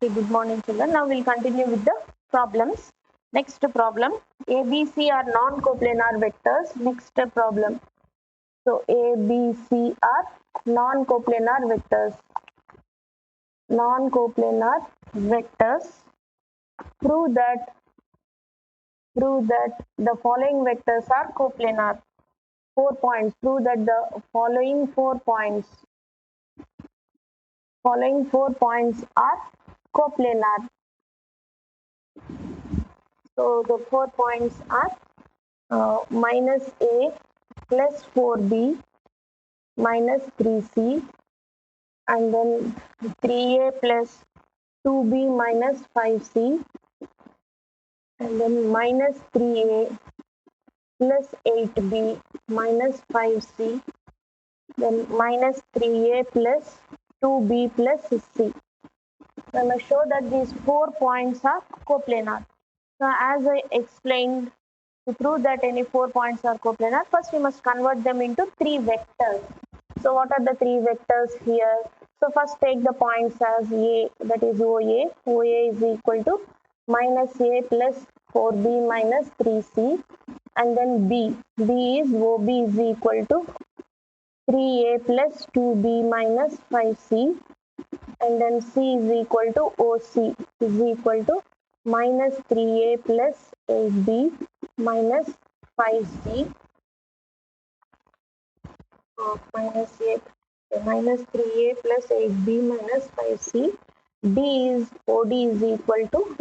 Okay, good morning, children. Now we'll continue with the problems. Next problem, A, B, C are non-coplanar vectors. Next problem. So A, B, C are non-coplanar vectors. Non-coplanar vectors. Prove that the following vectors are coplanar. 4 points. Prove that the following 4 points are coplanar. So the 4 points are minus A plus 4B minus 3C, and then 3A plus 2B minus 5C, and then minus 3A plus 8B minus 5C, then minus 3A plus 2B plus C. So I'm going to show that these 4 points are coplanar. So as I explained, to prove that any 4 points are coplanar, first we must convert them into 3 vectors. So what are the 3 vectors here? So first take the points as A, that is OA. OA is equal to minus A plus 4B minus 3C, and then B. B is OB is equal to 3A plus 2B minus 5C, and then C is equal to OC is equal to minus 3A plus 8B minus 5C, minus 3A plus 8B minus 5C. D is OD is equal to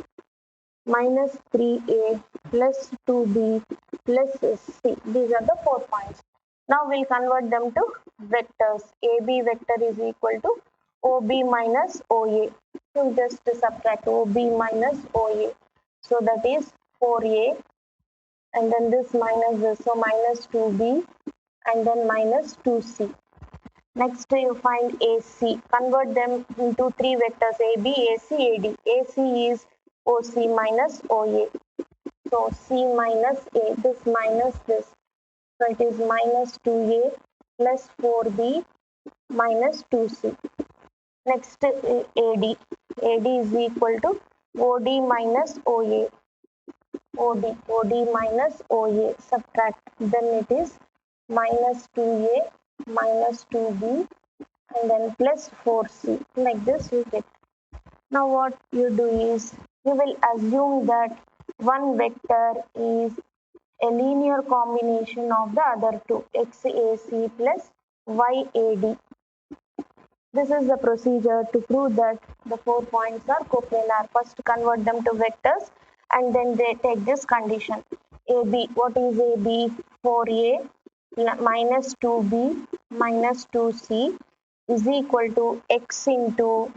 minus 3A plus 2B plus C. These are the 4 points. Now we'll convert them to vectors. AB vector is equal to OB minus OA. So just subtract OB minus OA. So that is 4A, and then this minus this, so minus 2B, and then minus 2C. Next you find AC. Convert them into 3 vectors, AB, AC, AD. AC is OC minus OA. So C minus A, this minus this. So it is minus 2A plus 4B minus 2C. Next AD. AD is equal to OD minus OA. OD minus OA. Subtract. Then it is minus 2A minus 2B, and then plus 4C. Like this you get. Now what you do is, you will assume that one vector is a linear combination of the other two, XAC plus YAD. This is the procedure to prove that the 4 points are coplanar. First convert them to vectors, and then they take this condition. AB, what is AB? 4A minus 2B minus 2C is equal to X into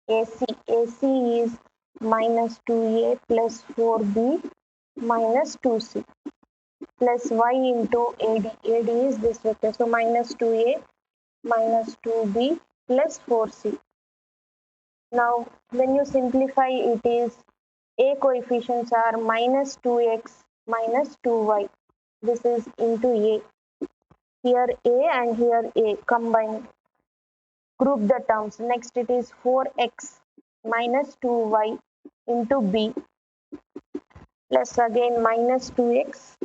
AC. AC is minus 2A plus 4B minus 2C plus Y into AD. AD is this vector. So minus 2A minus 2B plus 4C. Now when you simplify, it is A coefficients are minus 2X minus 2Y. This is into A. Here A and here A combined. Group the terms. Next it is 4X minus 2Y into B plus again minus 2X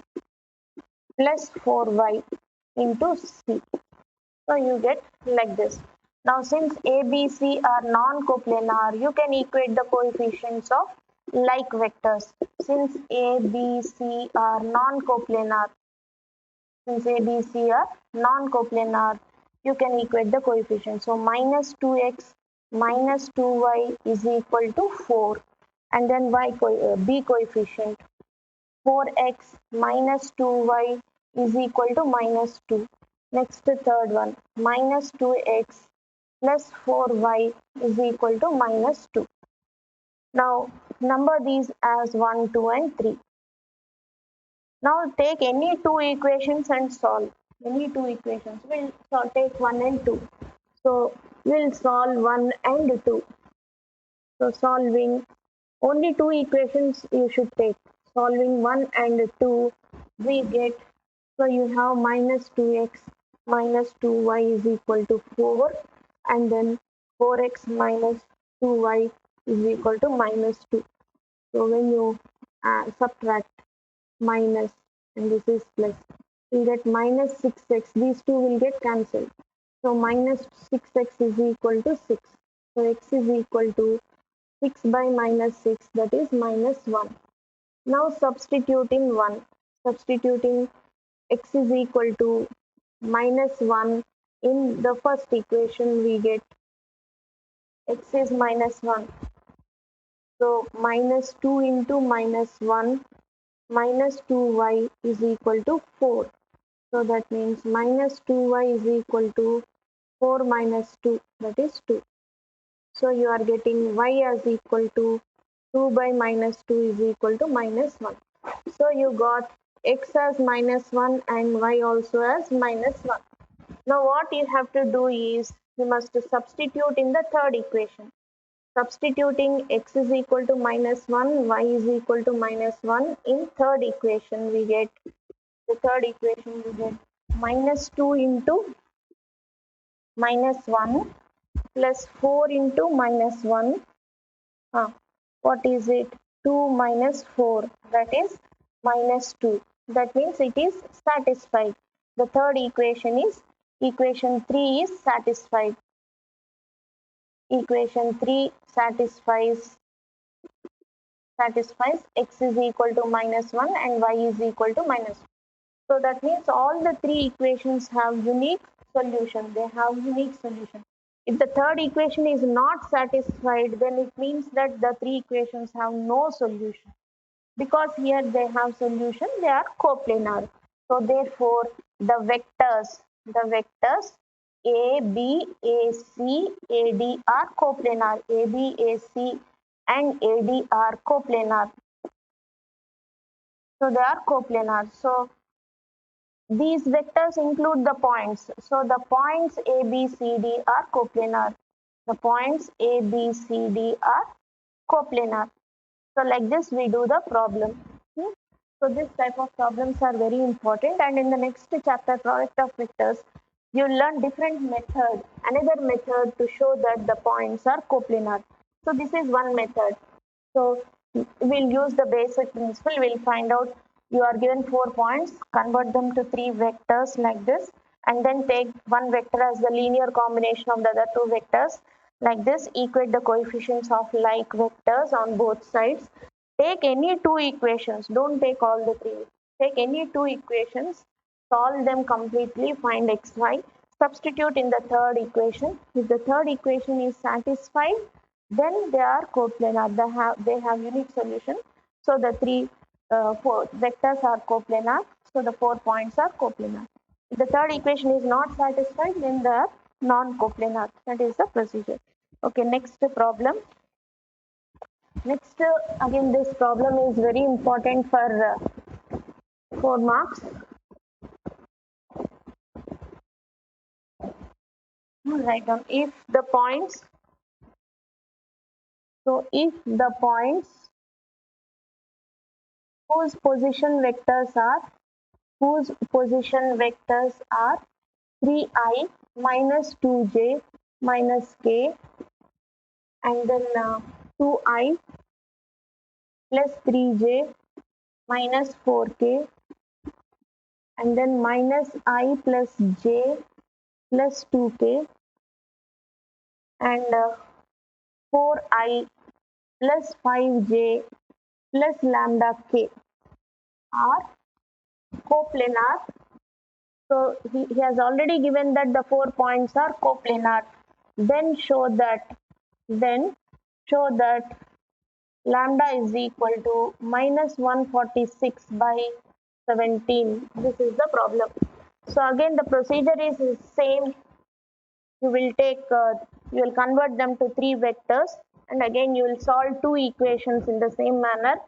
plus 4Y into C. So you get like this. Now since A, B, C are non-coplanar, you can equate the coefficients of like vectors. Since A, B, C are non-coplanar, you can equate the coefficients. So minus 2x minus 2y is equal to 4, and then B coefficient 4x minus 2y is equal to minus 2. Next third one, minus 2x plus 4y is equal to minus 2. Now number these as 1, 2 and 3. Now take any 2 equations and solve. Any 2 equations. We'll take 1 and 2. So we'll solve 1 and 2. So solving only 2 equations you should take. Solving 1 and 2, we get, so you have minus 2x minus 2y is equal to 4, and then 4x minus 2y is equal to minus 2. So when you subtract minus and this is plus, you get minus 6x. These two will get cancelled. So minus 6x is equal to 6. So x is equal to 6 by minus 6, that is minus 1. Now substituting 1. Substituting x is equal to minus 1 in the first equation, we get x is minus 1. So minus 2 into minus 1 minus 2y is equal to 4. So that means minus 2y is equal to 4 minus 2, that is 2. So you are getting y as equal to 2 by minus 2 is equal to minus 1. So you got x as minus 1 and y also as minus 1. Now what you have to do is you must substitute in the third equation. Substituting x is equal to minus 1, y is equal to minus 1 in third equation, we get minus 2 into minus 1 plus 4 into minus 1. What is it? 2 minus 4, that is minus 2. That means it is satisfied. The third equation is, equation 3 is satisfied. Equation 3 satisfies x is equal to minus 1 and y is equal to minus 2. So that means all the three equations have unique solution. They have unique solution. If the third equation is not satisfied, then it means that the three equations have no solution. Because here they have solution, they are coplanar. So therefore, the vectors A, B, A, C, A, D are coplanar. A, B, A, C and A, D are coplanar. So they are coplanar. So these vectors include the points. So the points A, B, C, D are coplanar. The points A, B, C, D are coplanar. So like this we do the problem. So this type of problems are very important, and in the next chapter, product of vectors, you learn different method, another method to show that the points are coplanar. So this is one method. So we'll use the basic principle. We'll find out, you are given 4 points, convert them to 3 vectors like this, and then take one vector as the linear combination of the other 2 vectors. Like this, equate the coefficients of like vectors on both sides. Take any 2 equations, don't take all the 3. Take any 2 equations, solve them completely, find x, y, substitute in the third equation. If the third equation is satisfied, then they are coplanar. They have unique solution. So the 4 vectors are coplanar. So the 4 points are coplanar. If the third equation is not satisfied, then they are non-coplanar. That is the procedure. Okay, next problem. Next, again, this problem is very important for 4 marks. Write down if the points. So if the points whose position vectors are 3i minus 2j minus k, and then 2i plus 3j minus 4k, and then minus I plus j plus 2k, and 4i plus 5j plus lambda k are coplanar. So he has already given that the 4 points are coplanar. Then show that lambda is equal to minus 146 by 17. This is the problem. So again the procedure is same. You will convert them to 3 vectors, and again you will solve 2 equations in the same manner,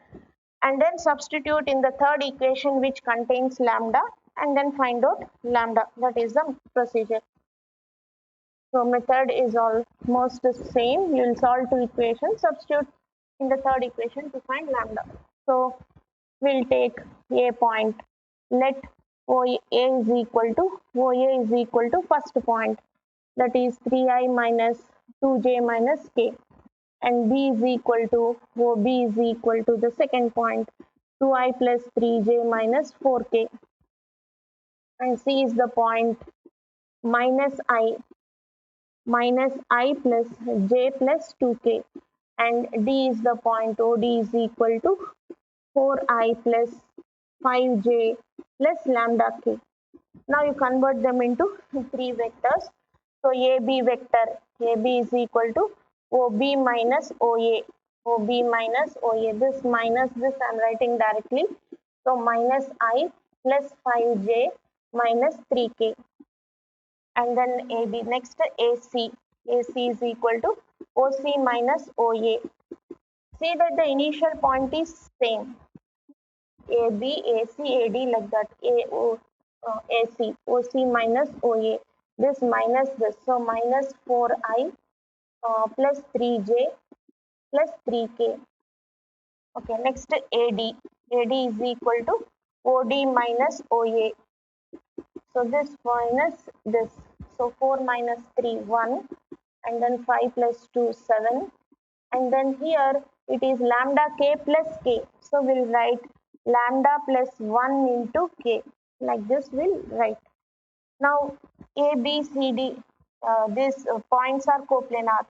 and then substitute in the third equation which contains lambda, and then find out lambda. That is the procedure. So method is almost the same. You will solve 2 equations, substitute in the third equation to find lambda. So we'll take a point. Let OA is equal to first point, that is 3i minus 2j minus k. and B is equal to OB is equal to the second point 2i plus 3j minus 4k, and C is the point minus I plus j plus 2k, and D is the point OD is equal to 4i plus 5j plus lambda k. Now you convert them into three vectors. So AB vector, AB is equal to OB minus OA, OB minus OA. This minus this I am writing directly. So minus I plus 5j minus 3k. And then AB. Next AC, AC is equal to OC minus OA. See that the initial point is same. AB, AC, AD like that. AC, OC minus OA. This minus this. So minus 4i plus 3j plus 3k. Okay, next AD. AD is equal to OD minus OA. So this minus this. So 4 minus 3, 1. And then 5 plus 2, 7. And then here it is lambda k plus k. So we'll write lambda plus 1 into k. Like this we'll write. Now A, B, C, D, these points are coplanar.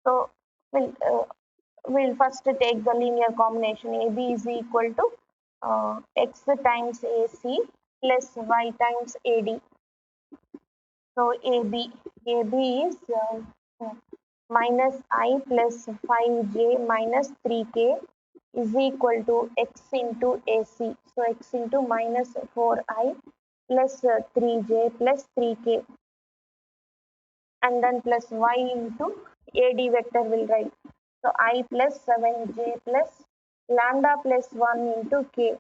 So we'll first take the linear combination. AB is equal to x times AC plus y times AD. So AB is minus I plus 5j minus 3k is equal to x into AC. So x into minus 4i plus 3j plus 3k, and then plus y into AD vector will write. So I plus 7j plus lambda plus 1 into k,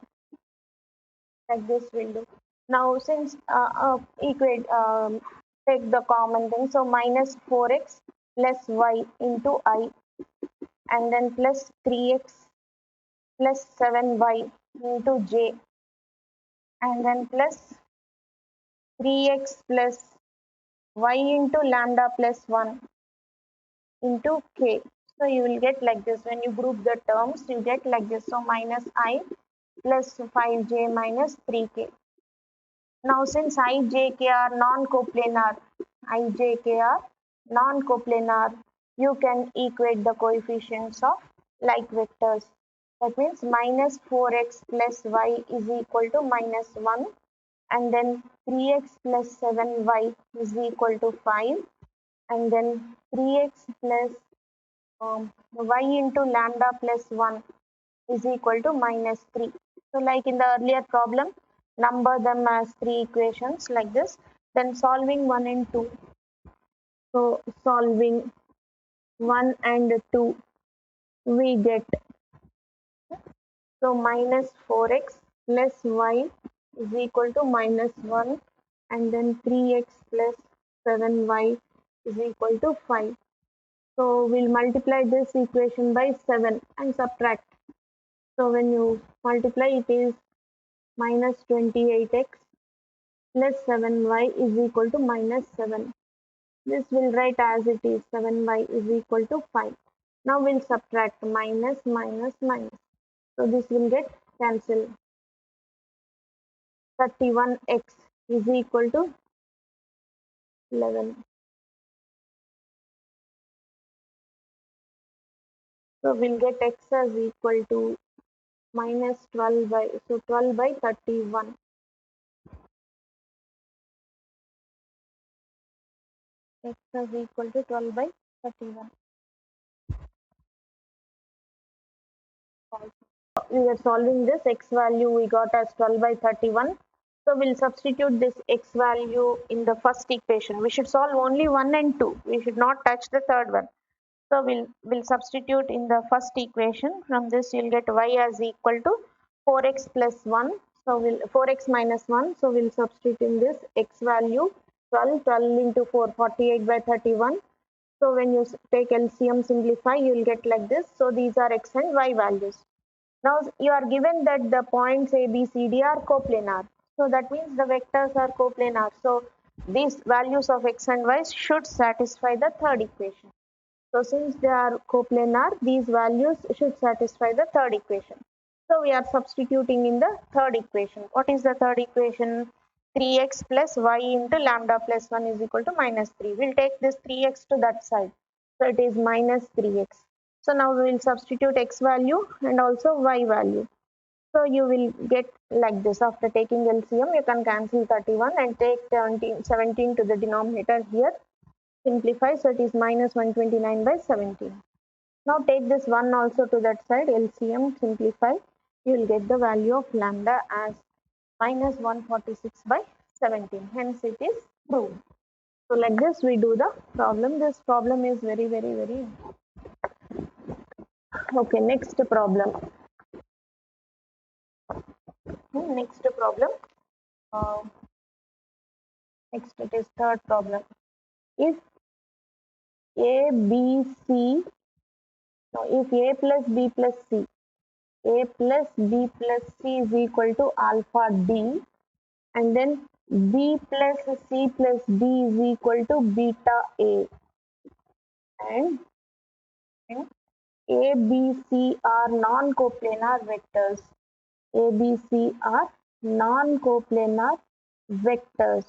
like this will do. Now since equate, take the common thing, so minus 4x plus y into I, and then plus 3x plus 7y into j, and then plus 3x plus y into lambda plus 1 into k. So you will get like this. When you group the terms, you get like this. So minus I plus 5j minus 3k. Now since I, j, k are non-coplanar, I, j, k are non-coplanar, you can equate the coefficients of like vectors. That means minus 4x plus y is equal to minus 1, and then 3x plus 7y is equal to 5, and then 3x plus y into lambda plus 1 is equal to minus 3. So like in the earlier problem, number them as three equations like this, then solving 1 and 2. So solving 1 and 2, we get, so minus 4x plus y is equal to minus 1, and then 3x plus 7y is equal to 5. So we'll multiply this equation by 7 and subtract. So when you multiply, it is minus 28x plus 7y is equal to minus 7. This will write as it is, 7y is equal to 5. Now we'll subtract minus minus minus. So this will get cancelled. 31x is equal to 11. So we'll get x as equal to minus 12 by, so 12 by 31. X is equal to 12 by 31. We are solving this x value we got as 12 by 31. So we'll substitute this x value in the first equation. We should solve only 1 and 2. We should not touch the third one. So we'll substitute in the first equation. From this you'll get y as equal to 4x plus 1. So we'll 4x minus 1. So we'll substitute in this x value 12. 12 into 4, 48 by 31. So when you take LCM simplify, you'll get like this. So these are x and y values. Now you are given that the points A, B, C, D are coplanar. So that means the vectors are coplanar. So these values of x and y should satisfy the third equation. So since they are coplanar, these values should satisfy the third equation. So we are substituting in the third equation. What is the third equation? 3x plus y into lambda plus 1 is equal to minus 3. We'll take this 3x to that side. So it is minus 3x. So now we will substitute x value and also y value. So you will get like this. After taking LCM, you can cancel 31 and take 17 to the denominator here. Simplify, so it is minus 129 by 17. Now take this 1 also to that side, LCM, simplify. You will get the value of lambda as minus 146 by 17. Hence it is proved. So like this we do the problem. This problem is very, very, very okay. Next problem. Next problem. Uh, Next it is third problem. If A, B, C, no, if A plus B plus C, A plus B plus C is equal to alpha D, and then B plus C plus D is equal to beta A, and A, B, C are non-coplanar vectors. A, B, C are non-coplanar vectors.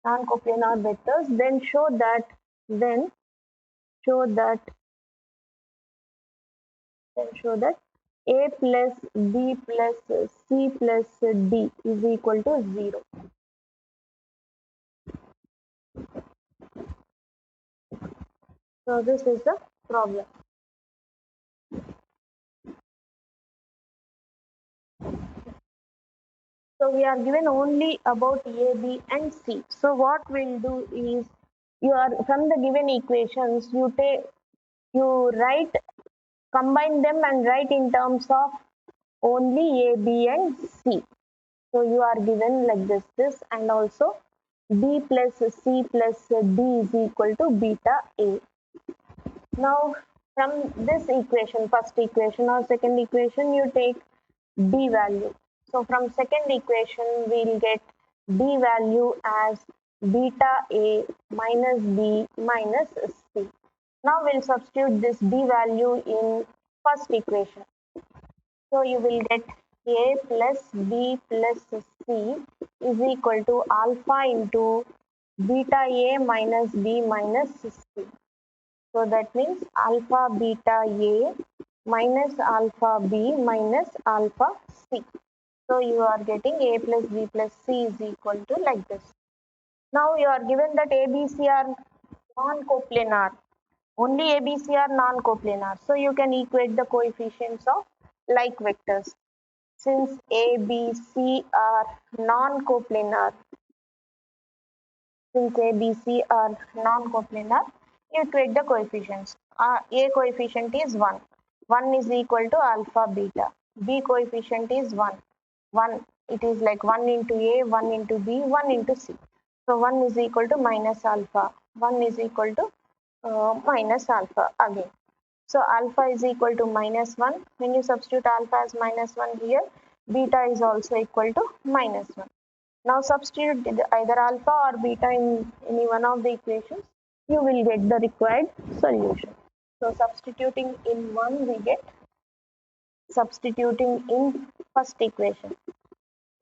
Non-coplanar vectors. Then show that. Then show that. Then show that A plus B plus C plus D is equal to 0. So this is the problem. So we are given only about A, B and C. So what we'll do is, you are from the given equations, you write, combine them and write in terms of only A, B and C. So you are given like this and also B plus C plus D is equal to beta A. Now from this equation, first equation or second equation, you take D value. So from second equation, we'll get D value as beta A minus B minus C. Now we'll substitute this D value in first equation. So you will get A plus B plus C is equal to alpha into beta A minus B minus C. So that means alpha beta A minus alpha B minus alpha C. So you are getting A plus B plus C is equal to like this. Now you are given that A, B, C are non-coplanar. Only A, B, C are non-coplanar. So you can equate the coefficients of like vectors. Since A, B, C are non-coplanar, you equate the coefficients. A coefficient is 1. 1 is equal to alpha beta. B coefficient is 1. 1, it is like 1 into A, 1 into B, 1 into C. So 1 is equal to minus alpha. 1 is equal to minus alpha again. So alpha is equal to minus 1. When you substitute alpha as minus 1 here, beta is also equal to minus 1. Now substitute either alpha or beta in any one of the equations, you will get the required solution. So substituting in one, substituting in first equation,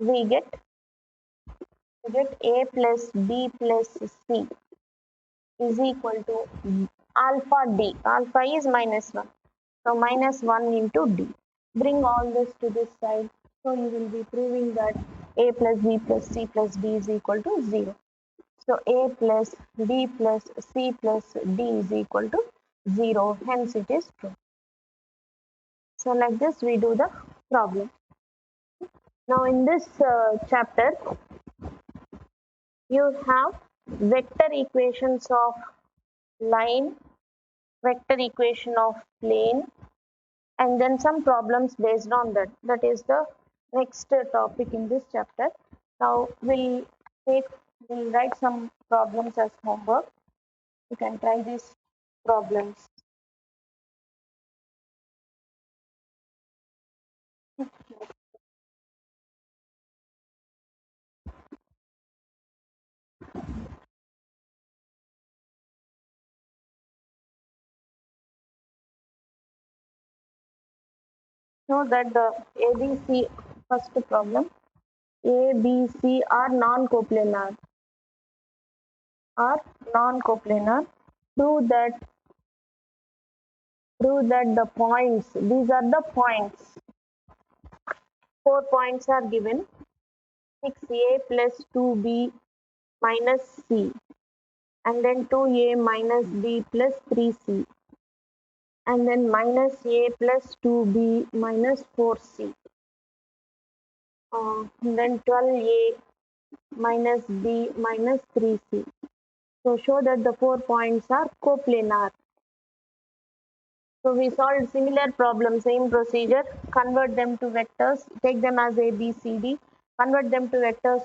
we get A plus B plus C is equal to alpha D. Alpha is minus 1. So minus 1 into D. Bring all this to this side. So you will be proving that A plus B plus C plus D is equal to 0. So A plus B plus C plus D is equal to 0. Hence it is true. So like this we do the problem. Now in this chapter, you have vector equations of line, vector equation of plane, and then some problems based on that. That is the next topic in this chapter. Now we'll write some problems as homework. You can try these problems. Know that the ABC first problem, A, B, C are non-coplanar. Prove that the points, these are the points. 4 points are given. 6A plus 2B minus C, and then 2A minus B plus 3C, and then minus A plus 2B minus 4C, and then 12A minus B minus 3C. So show that the 4 points are coplanar. So we solved similar problems, same procedure, convert them to vectors, take them as A, B, C, D, convert them to vectors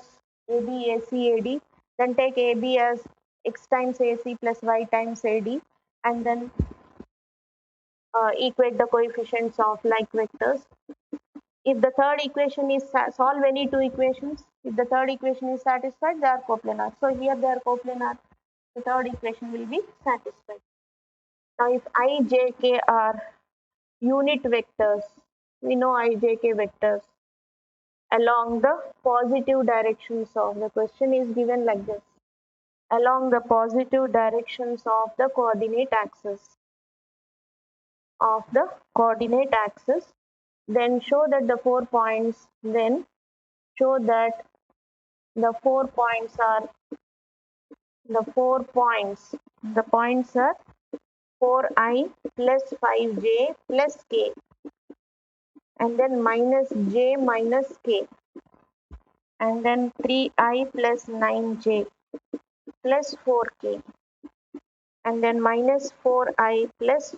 A, B, A, C, A, D, then take A, B as x times AC plus y times AD, and then equate the coefficients of like vectors. If the third equation is, solve any two equations, if the third equation is satisfied, they are coplanar. So here they are coplanar, the third equation will be satisfied. Now if I, j, k are unit vectors, we know I, j, k vectors along the positive directions of, the question is given like this, along the positive directions of the coordinate axis, then show that the 4 points, then show that the 4 points are, the points are 4i plus 5j plus k, and then minus j minus k, and then 3i plus 9j plus 4k, and then minus 4i plus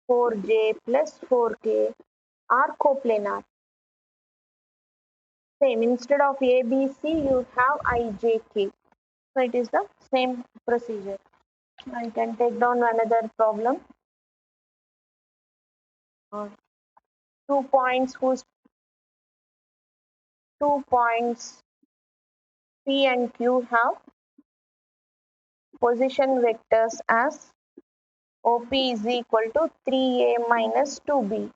4j plus 4k are coplanar. Same, instead of A, B, C, you have I, J, K. So it is the same procedure. I can take down another problem. 2 points whose 2 points P and Q have position vectors as OP is equal to 3A minus 2B.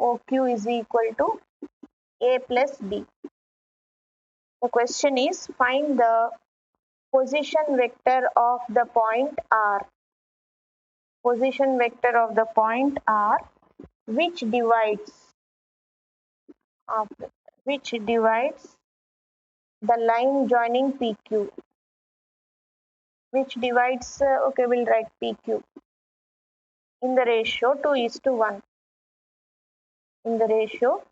OQ is equal to A plus B. The question is, find the position vector of the point R. Position vector of the point R which divides the line joining PQ. Which divides, okay, we'll write PQ in the ratio 2 is to 1. In the ratio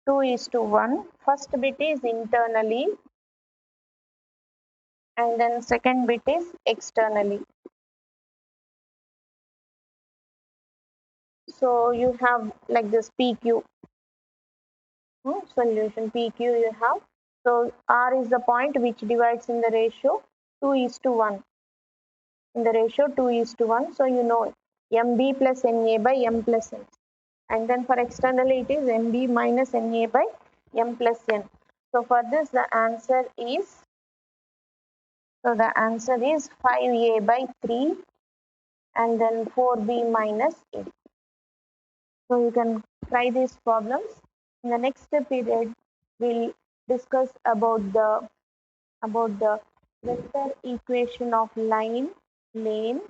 2 is to 1. First bit is internally, and then second bit is externally. So you have like this PQ. Solution PQ you have. So R is the point which divides in the ratio 2 is to 1. In the ratio 2 is to 1. So you know MB plus NA by M plus N. And then for externally it is MB minus NA by M plus N. So for this the answer is, 5A by 3 and then 4B minus A. So you can try these problems. In the next period we'll discuss about the vector equation of line, plane,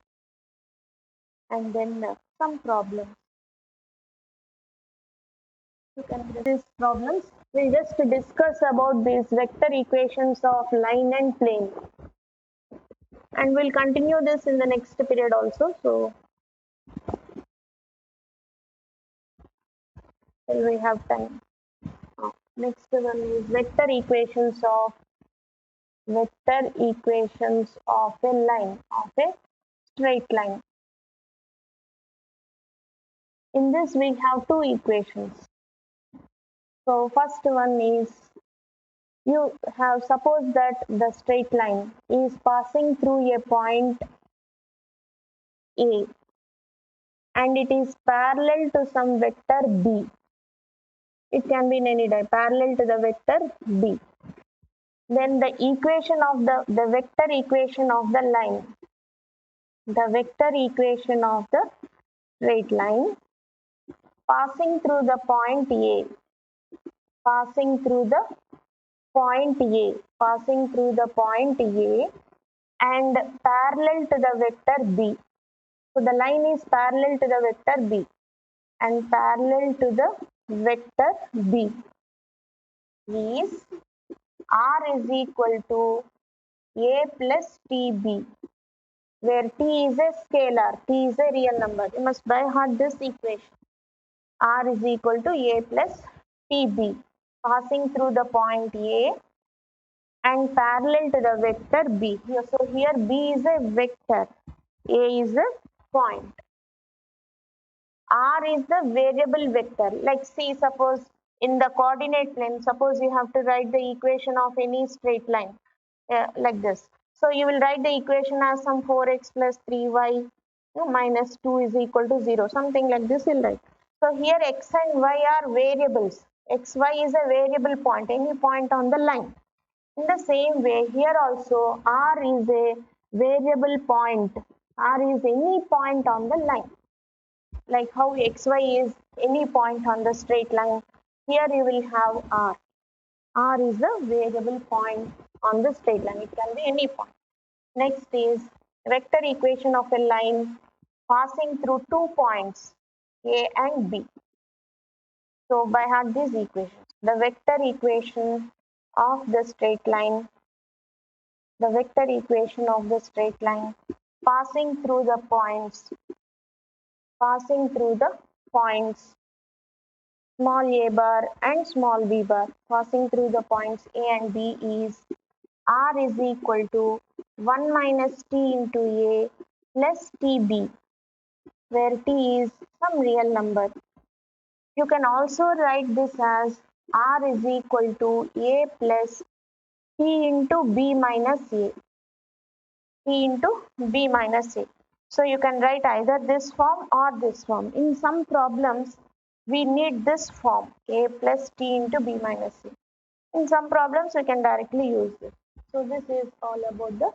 and then some problems. You can do these problems. We'll just discuss about these vector equations of line and plane, and we'll continue this in the next period also. So till we have time. Next one is vector equations of a line, of a straight line. In this we have two equations. So first one is, you have, suppose that the straight line is passing through a point A and it is parallel to some vector B. It can be in any die, parallel to the vector B. Then the equation of the vector equation of the line, the vector equation of the straight line passing through the point A, passing through the point A, passing through the point A and parallel to the vector B. So the line is parallel to the vector B and parallel to the vector B is R is equal to A plus TB, where T is a scalar, T is a real number. You must by heart this equation. R is equal to A plus TB, passing through the point A and parallel to the vector B. So here B is a vector, A is a point. R is the variable vector. Like see, suppose in the coordinate plane, suppose you have to write the equation of any straight line like this. So you will write the equation as some 4x plus 3y minus 2 is equal to 0. Something like this you'll write. So here x and y are variables. xy is a variable point, any point on the line. In the same way, here also R is a variable point. R is any point on the line. Like how xy is any point on the straight line, here you will have R. R is the variable point on the straight line. It can be any point. Next is vector equation of a line passing through 2 points A and B. So by heart these equations. The vector equation of the straight line, the vector equation of the straight line passing through the points, small a bar and small b bar, passing through the points A and B is R is equal to 1 minus T into A plus TB, where T is some real number. You can also write this as R is equal to A plus T into B minus A. T into B minus A. So you can write either this form or this form. In some problems, we need this form, A plus T into B minus A. In some problems, we can directly use this. So this is all about the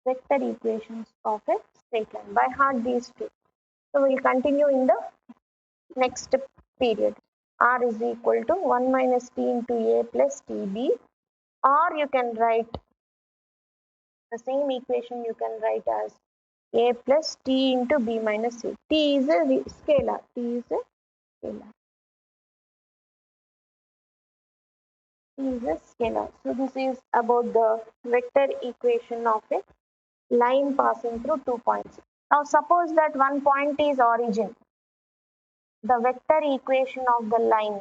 vector equations of a straight line. By heart these two. So we'll continue in the next period. R is equal to 1 minus T into A plus TB, or you can write the same equation, you can write as A plus T into B minus A. T is a scalar. T is a scalar. T is a scalar. So this is about the vector equation of a line passing through 2 points. Now suppose that one point is origin. The vector equation of the line.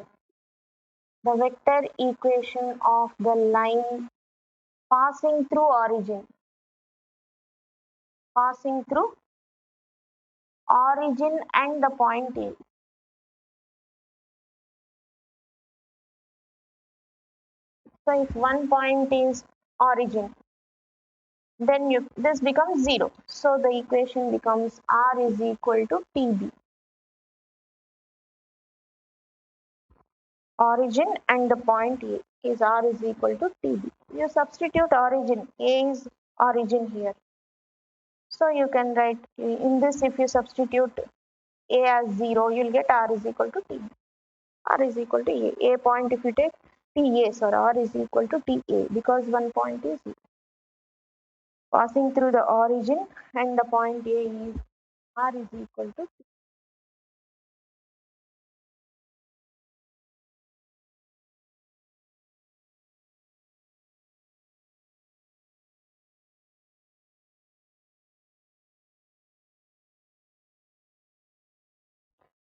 The vector equation of the line passing through origin. Passing through origin and the point A. So if one point is origin, then this becomes 0. So the equation becomes R is equal to TB. Origin and the point A is R is equal to TB. You substitute origin. A is origin here. So you can write in this, if you substitute A as 0, you'll get R is equal to TB. R is equal to A. A point if you take TA, so R is equal to TA because one point is passing through the origin and the point A is R is equal to T.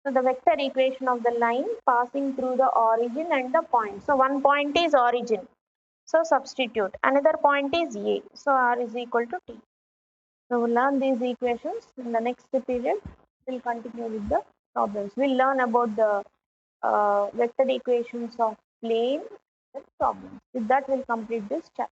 So the vector equation of the line passing through the origin and the point. So one point is origin. So substitute. Another point is A. So R is equal to T. So we'll learn these equations in the next period. We'll continue with the problems. We'll learn about the vector equations of plane and problems. With that, we'll complete this chapter.